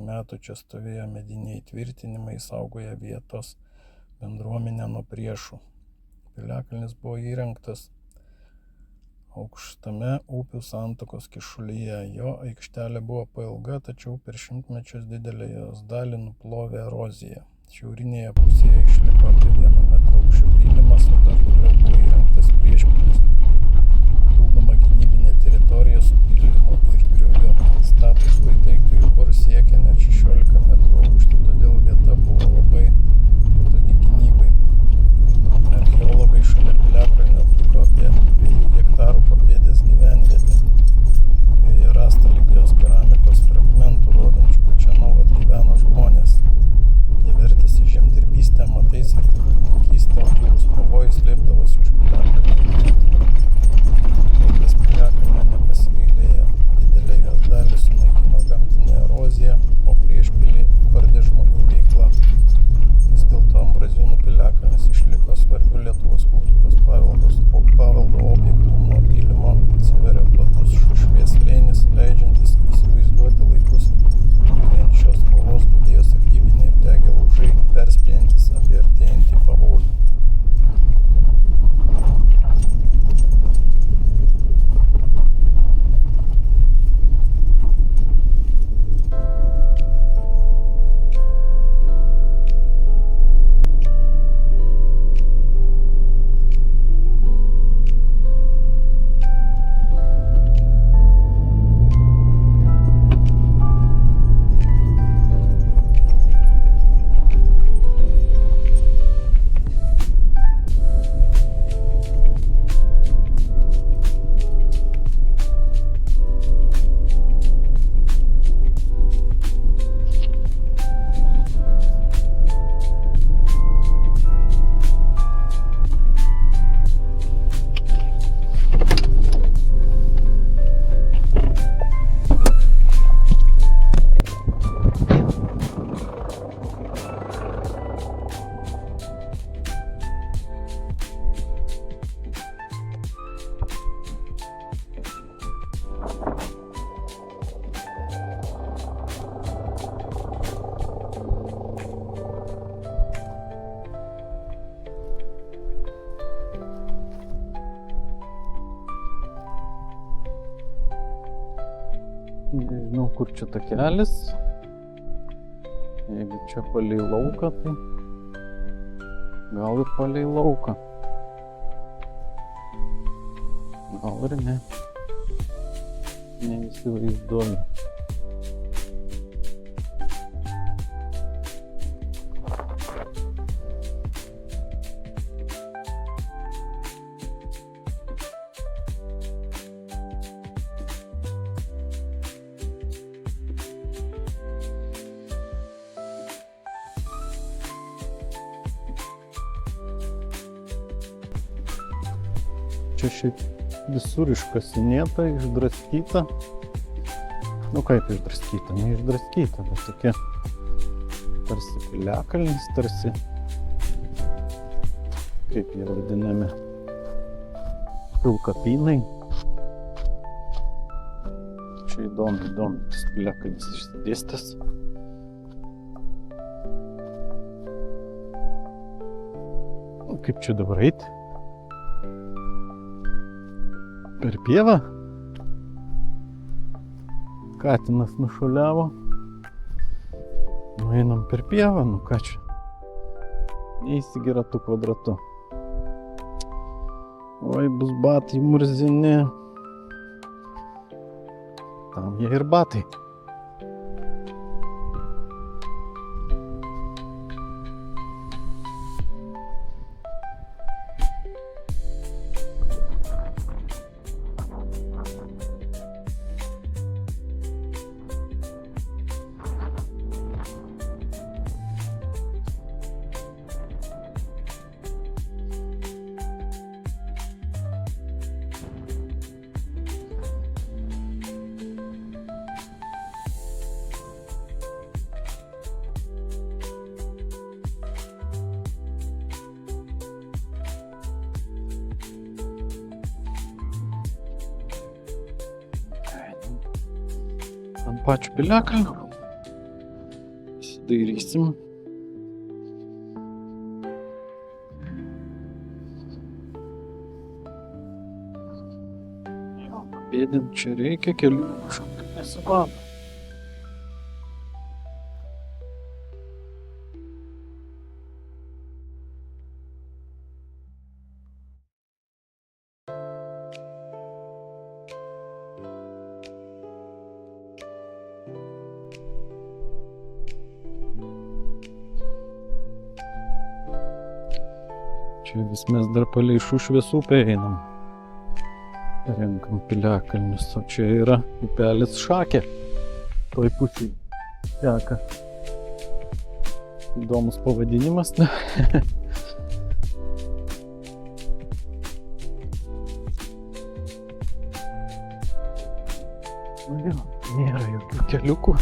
metų čia stovėjo mediniai tvirtinimai, saugoję vietos bendruomenę nuo priešų. Piliakalnis buvo įrengtas aukštame upių santakos kyšulyje. Jo aikštelė buvo pailga, tačiau per šimtmečius didelę jos dalį nuplovė erozija. Šiaurinėje pusėje išliko apie 1 metrą aukščio pylimas, o dar toliau buvo įrengtas priešpilis. Papildoma gynybinė teritorija su pylimu ir grioviu. Statūs šlaitai kai kur siekia net 16 metrų aukštį, todėl vieta buvo labai patogi gynybai. Archeologai šalia piliakalnio aptiko apie 2 hektarų papėdės gyvenvietę. Joje rasta lygios keramikos fragmentų, rodančių, kad čia nuolat gyveno žmonės. Jie vertėsi žemdirbystę, amatais ir gyvulininkystę, o kilus pavojus slėpdavosi už piliakalnio tvirtinimų. Kol piliakalnio nepasigailėjo. Didelė jos dalį sunaikino gamtinė erozija, o priešpilį pardė žmonių veikla. Vis dėlto Ambraziūnų piliakalnis išliko svarbiu Lietuvos kultūros paveldo objektu. Nuo pylimo atsiveria platus Šušvės slėnis, leidžiantis įsivaizduoti laikus, kai ant šios kalvos budėjo sargybiniai ir degė laužai, perspėjantis apie artėjantį pavojų. Nežinau, kur čia takelis. Jeigu čia palei lauką, tai gal ir palei lauką. Gal ir ne. Neįsivaizduoju. Čia šiaip visur iškasinėta, išdraskyta. Nu kaip išdraskyta? Neišdraskyta, bet tokia tarsi piliakalnis, tarsi, kaip jie vadinami, pilkapynai. Čia įdomi tas piliakalnis išsidėstęs. Kaip čia dabar eiti? Per pievą. Katinas nušuoliavo. Nueinam per pievą, nu ką čia. Neįsigi ratu kvadratu. Oi, bus batai murzini. Tam jie ir batai. Ant pačių piliakalnių. pasidairysim. Jo, pabėdint čia reikia kelių kažkaip nesivado. Čia vis mes dar palei šviesų einam. Renkam piliakalnius, o čia yra upelis Šakė. Toj pusėj teka. Įdomus pavadinimas, ne? Nu jo, nėra jokių keliukų.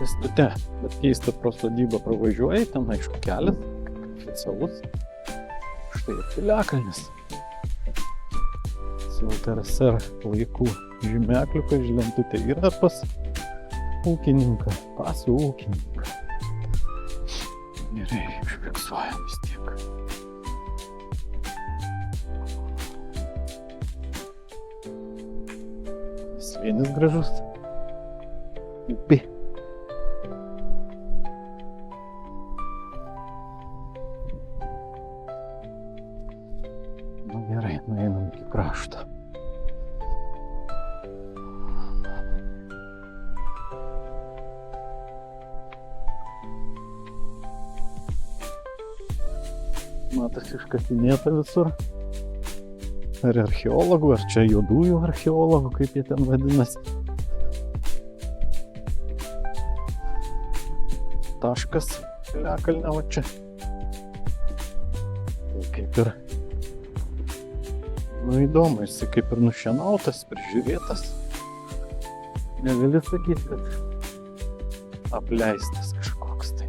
Pėstute, bet keista pro sodybą pravažiuoji, ten aišku kelias, oficialus. Štai piliakalnis. LTRSR laikų žymekliukas, žlentutė yra pas ūkininką, pas ūkininką. Gerai, užfiksuojam vis tiek. Slėnis gražus. Upė. Nu gerai, nueinam iki krašto. Matas iškasinėta visur. Ar archeologų, ar čia juodųjų archeologų, kaip jie ten vadinasi. Taškas piliakalnio va čia. Tai kaip ir, nu įdomu, jisai kaip ir nušienautas, prižiūrėtas. Negali sakyti, kad apleistas kažkoks tai.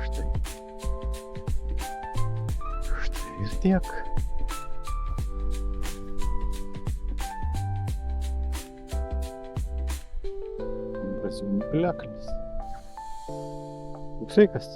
Štai ir tiek. Braziūnų piliakalnis. Juk sveikas.